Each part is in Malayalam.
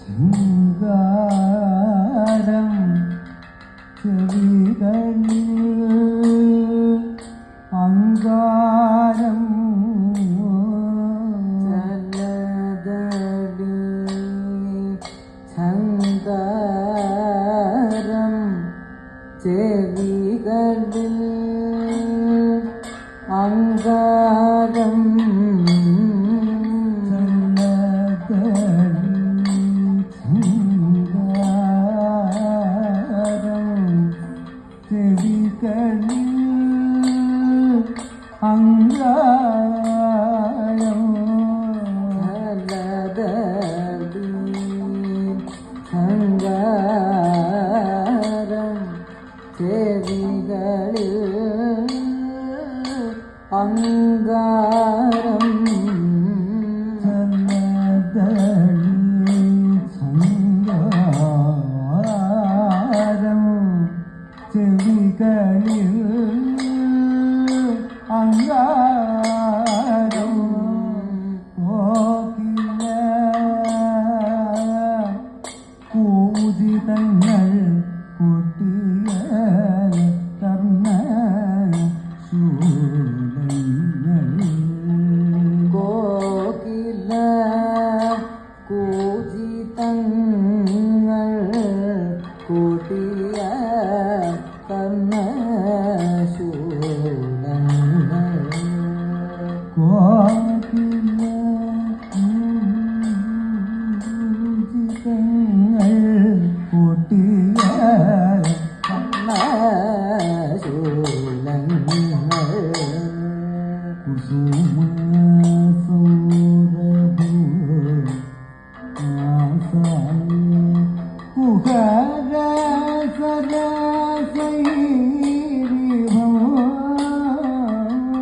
ശൃംഗാരം ചെവികളിൽ അങ്കാരം ചലതടി ശൃംഗാരം ചെവികളിൽ അങ്കാരം അങ്കാരം ചെവികളിൽ അങ്കാരം കോകില പൂജിതങ്ങൾ കൂട്ടിയ കർണ കോകില കൂജിതങ്ങൾ കൂട്ടിയ കർണശൂലങ്ങൾ കോകില കൂജിതങ്ങൾ കൂട്ടിയ കർണശൂലങ്ങൾ കുസുമ കുഹര സരസൈരിഭം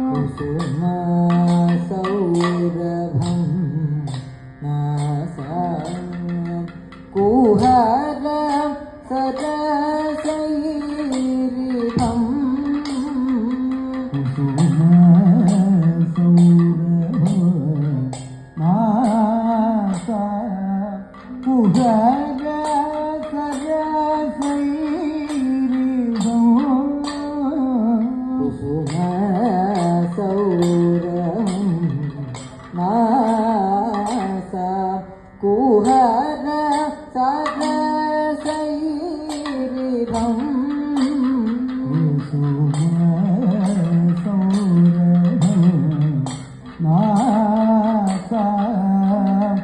കുസുമ സൗരഭം കുഹര സരസൈരിഭം കുസുമ കുഹര സരസൈരിഭം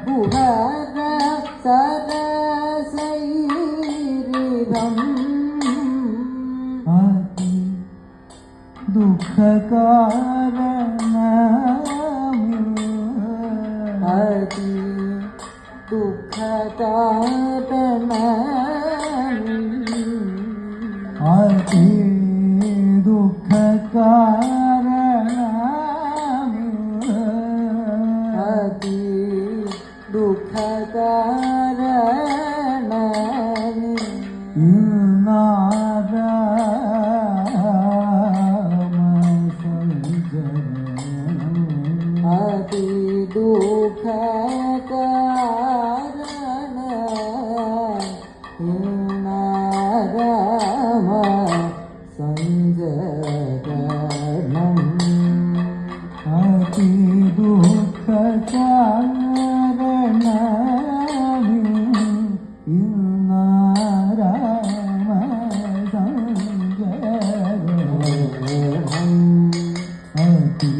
കുഹര സരസൈരിഭം അതി ദുഃഖകാരണ അതി ദുഃഖകാരണ അതി ദുഃഖകാരണ അതി ദുഃഖകാരണ അതി ദുഃഖകാരണ നാരാമ സഞ്ജരണം അതി ദുഃഖകാരണ നാരാമ സഞ്ജരണം അതി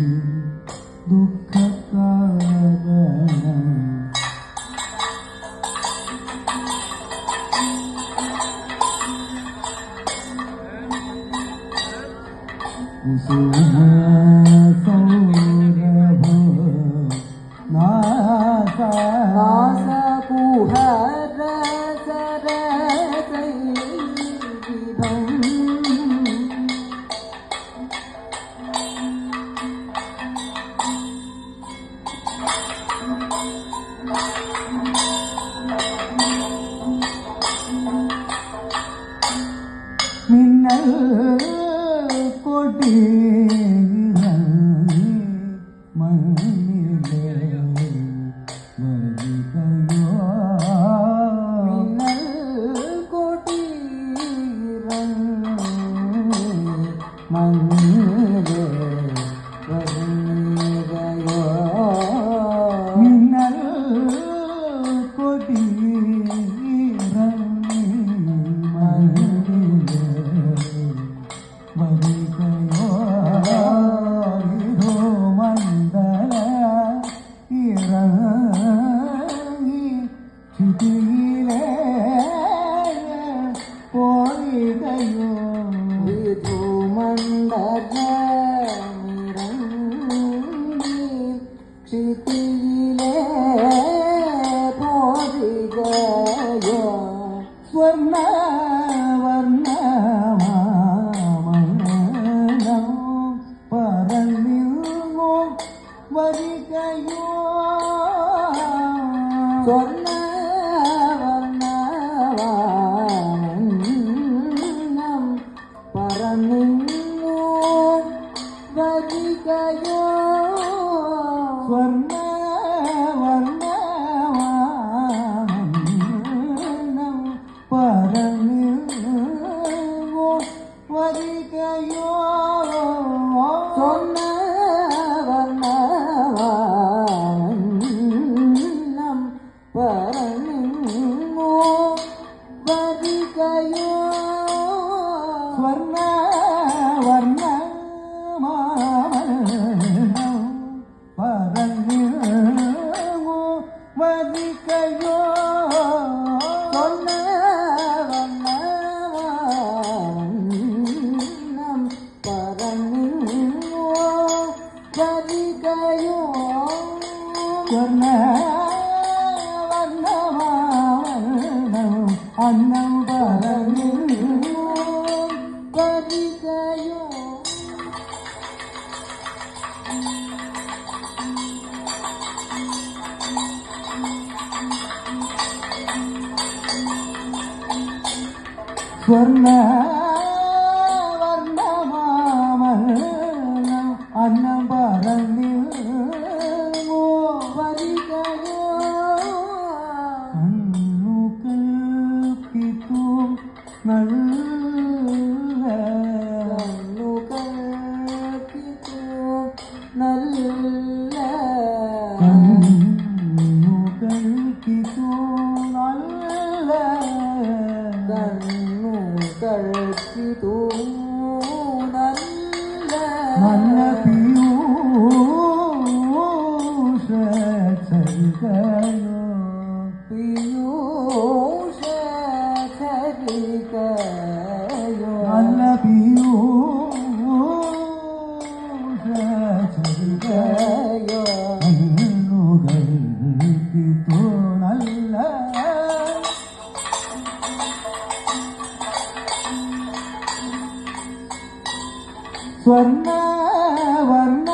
ദുഃഖകാരണം കുസുമ സൗരഭം നാസ കുഹര സരസൈരിഭം മിന്നൽ കൊടി മണ്ണിലെ വരികയോ ക്ഷിതിയിലെ പോരികയോ വിധുമണ്ഡലമിറങ്ങി ക്ഷിതിയിലെ പോരികയോ സ്വർണ്ണ വർണ്ണമാമനം പറന്നിങ്ങോ വരികയോ സ്വർണ്ണ വർണ്ണമാമനം പറന്നിങ്ങോ വരികയോ സ്വർണ്ണ വർണ്ണമാമനം പറന്നിങ്ങോ വരികയോ സ്വർണ്ണ വർണ്ണമാമനം പറന്നിങ്ങോ വരികയോ സ്വർണ്ണ വർണ്ണമാമനം പറന്നിങ്ങോ വരികയോ സ്വർണ്ണ വർണ്ണമാമനം പറന്നിങ്ങോ വരികയോ സ്വർണ്ണ വർണ്ണമാമനം അന്നം പറന്നിങ്ങോ വരികയോ സ്വർണ്ണ വർണ്ണമാമനം അന്നം പറന്നിങ്ങോ വരികയോ കണ്ണുകൾക്കിതും നല്ല കണ്ണുകൾക്കിതും നല്ല കണ്ണുകൾക്കിതും നല്ല കണ്ണുകൾക്കിതും നല്ല നല്ല പീയൂഷ ചരികയോ പീയൂഷ ചരികയോ നല്ല പീയൂഷ ചരികയോ കണ്ണുകൾക്കിതു നല്ല സ്വർണ്ണ വർണ്ണ